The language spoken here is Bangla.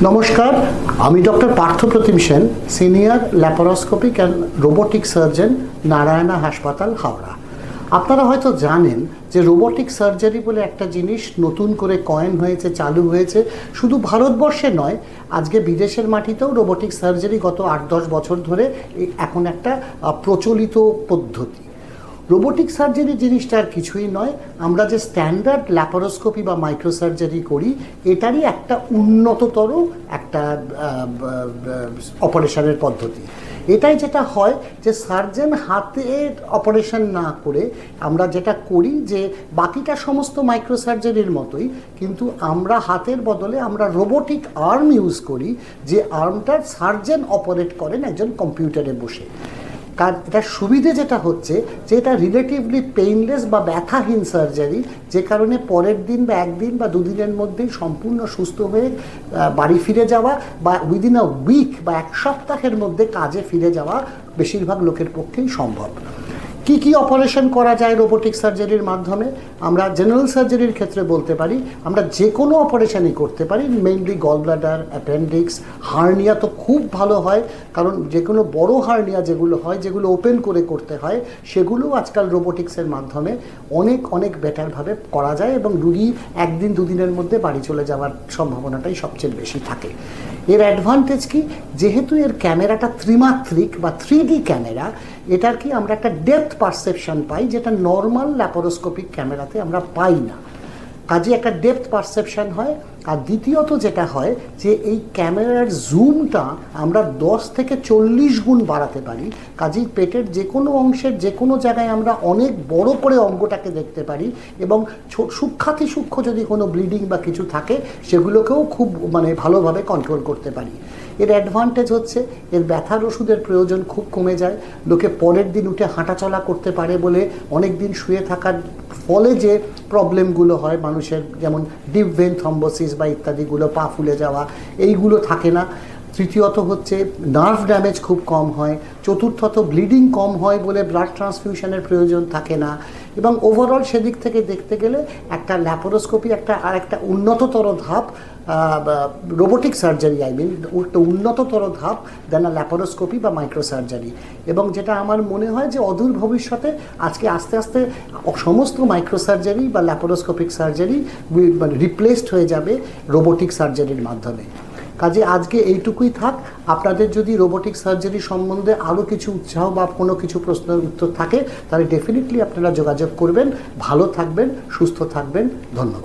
নমস্কার, আমি doctor Parthapratim Sen, senior laparoscopic and robotic surgeon, Narayana হাসপাতাল, হাওড়া। আপনারা হয়তো জানেন যে রোবোটিক সার্জারি বলে একটা জিনিস নতুন করে কয়েন হয়েছে, চালু হয়েছে। শুধু ভারতবর্ষে নয়, আজকে বিদেশের মাটিতেও রোবোটিক সার্জারি গত 8-10 বছর ধরে এখন একটা প্রচলিত পদ্ধতি। রোবোটিক সার্জারি জিনিসটা আর কিছুই নয়, আমরা যে স্ট্যান্ডার্ড ল্যাপারোস্কোপি বা মাইক্রোসার্জারি করি এটারই একটা উন্নততর একটা অপারেশনের পদ্ধতি। এটাই যেটা হয় যে সার্জন হাতে অপারেশন না করে আমরা যেটা করি যে বাকিটা সমস্ত মাইক্রোসার্জারির মতোই, কিন্তু আমরা হাতের বদলে আমরা রোবোটিক আর্ম ইউজ করি, যে আর্মটার সার্জন অপারেট করেন একজন কম্পিউটারে বসে। কারণ এটার সুবিধে যেটা হচ্ছে যে এটা রিলেটিভলি পেইনলেস বা ব্যথাহীন সার্জারি, যে কারণে পরের দিন বা একদিন বা দুদিনের মধ্যেই সম্পূর্ণ সুস্থ হয়ে বাড়ি ফিরে যাওয়া বা উইদিন আ উইক বা এক সপ্তাহের মধ্যে কাজে ফিরে যাওয়া বেশিরভাগ লোকের পক্ষেই সম্ভব। কি কি অপারেশন করা যায় রোবোটিক সার্জারির মাধ্যমে? আমরা জেনারেল সার্জারির ক্ষেত্রে বলতে পারি আমরা যে কোনো অপারেশনই করতে পারি, mainly gall bladder, appendix, hernia তো খুব ভালো হয়, কারণ যে কোনো বড় হার্নিয়া যেগুলো হয়, যেগুলো ওপেন করে করতে হয়, সেগুলো আজকাল রোবোটিক্সের মাধ্যমে অনেক অনেক বেটারভাবে করা যায় এবং রুগী একদিন দুদিনের মধ্যে বাড়ি চলে যাওয়ার সম্ভাবনাটাই সবচেয়ে বেশি থাকে। এর অ্যাডভান্টেজ কি? যেহেতু এর ক্যামেরাটা ত্রিমাত্রিক বা 3D ক্যামেরা, এটার কি আমরা একটা ডেপথ পারসেপশন পাই, যেটা নর্মাল ল্যাপারোস্কোপিক ক্যামেরাতে আমরা পাই না। কাজে একটা ডেপথ পারসেপশন হয়। আর দ্বিতীয়ত যেটা হয় যে এই ক্যামেরার জুমটা আমরা 10 থেকে 40 গুণ বাড়াতে পারি। কাজেই পেটের যে কোনো অংশের যে কোনো জায়গায় আমরা অনেক বড় করে অঙ্গটাকে দেখতে পারি এবং সূক্ষ্মাতি সূক্ষ্ম যদি কোনো ব্লিডিং বা কিছু থাকে সেগুলোকেও খুব ভালোভাবে কন্ট্রোল করতে পারি। এর অ্যাডভান্টেজ হচ্ছে এর ব্যথার ওষুধের প্রয়োজন খুব কমে যায়। লোকে পরের দিন উঠে হাঁটাচলা করতে পারে বলে অনেক দিন শুয়ে থাকার ফলে যে প্রবলেমগুলো হয় মানুষের, যেমন ডিপ ভেন থ্রম্বোসিস বা ইত্যাদিগুলো, পা ফুলে যাওয়া, এইগুলো থাকে না। তৃতীয়ত হচ্ছে নার্ভ ড্যামেজ খুব কম হয়। চতুর্থত ব্লিডিং কম হয় বলে ব্লাড ট্রান্সফিউশনের প্রয়োজন থাকে না। এবং ওভারঅল সেদিক থেকে দেখতে গেলে একটা ল্যাপারোস্কোপি একটা উন্নততর ধাপ, রোবোটিক সার্জারি একটা উন্নততর ধাপ দেন ল্যাপারোস্কোপি বা মাইক্রোসার্জারি। এবং যেটা আমার মনে হয় যে অদূর ভবিষ্যতে আজকে আস্তে আস্তে সমস্ত মাইক্রোসার্জারি বা ল্যাপারোস্কোপিক সার্জারি রিপ্লেসড হয়ে যাবে রোবোটিক সার্জারির মাধ্যমে। কাজে আজকে এইটুকুই থাক। আপনাদের যদি রোবোটিক সার্জারি সম্বন্ধে আরও কিছু উৎসাহ বা কোনো কিছু প্রশ্নের উত্তর থাকে তাহলে ডেফিনেটলি আপনারা যোগাযোগ করবেন। ভালো থাকবেন, সুস্থ থাকবেন। ধন্যবাদ।